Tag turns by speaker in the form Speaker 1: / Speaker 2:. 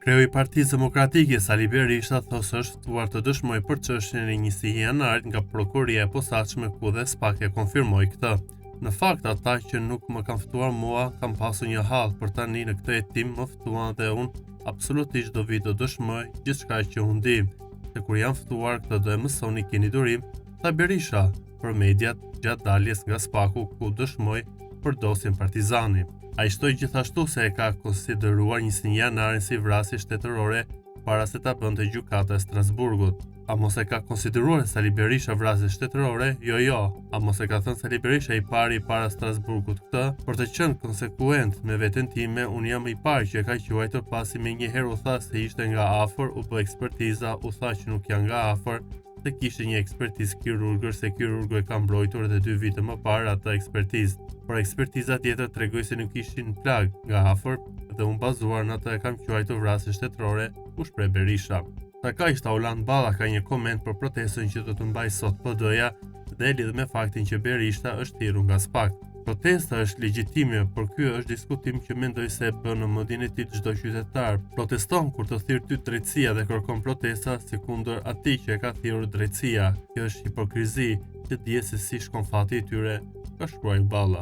Speaker 1: Kreu i Partisë Demokratike Sali Berisha thosë është ftuar të dëshmojë për çështjen e 21 janarit nga prokuroria e posaçme, ku dhe SPAK e konfirmoi këtë. Në fakt, ata që nuk më kanë ftuar mua kanë pasur një hall, por tani në këtë hetim më ftuan dhe unë absolutisht do vi të dëshmoj gjithçka që unë di. Se kur jam ftuar këtë do e mësoni, keni durim, tha Berisha për mediat gjatë daljes nga SPAK-u, ku dëshmoi për dosjen Partizani. Ai shtoi gjithashtu se e ka konsideruar 21 janarin si vrasje shtetërore para se ta bënte gjykata e Strasburgut. A mos e ka konsideruar Sali Berisha vrasje shtetërore? Jo. A mos e ka thënë Sali Berisha i pari para Strasburgut këtë? Për të qenë konsekuent me veten time, unë jam i pari që e ka quajtur, pasi me njëherë u tha se ishte nga afër, u bë ekspertiza, u tha që nuk janë nga afër, se kishte një ekspertizë kirurgër, se kirurgu e ka mbrojtur dhe 2 vite më parë atë ekspertizë. Por ekspertiza tjetër tregoi se nuk ishin plag nga afër dhe unë bazuar në atë e kam quajtur vrasje shtetërore, u shpreh Berisha. Takajshta Oland Balla ka një koment për protestën që do të mbajë sot PD-ja dhe lidh me faktin që Berisha është thirrur nga SPAK. Protesta është legjitime, por ky është diskutim që mendoj se e bën në mendjen e tij çdo qytetar. Proteston kur të thirr ty drejtësia dhe kërkon protesta si kundër atij që e ka thirrur drejtësia. Kjo është hipokrizi, që dihet se si shkon fati i tyre, ka shkruar Balla.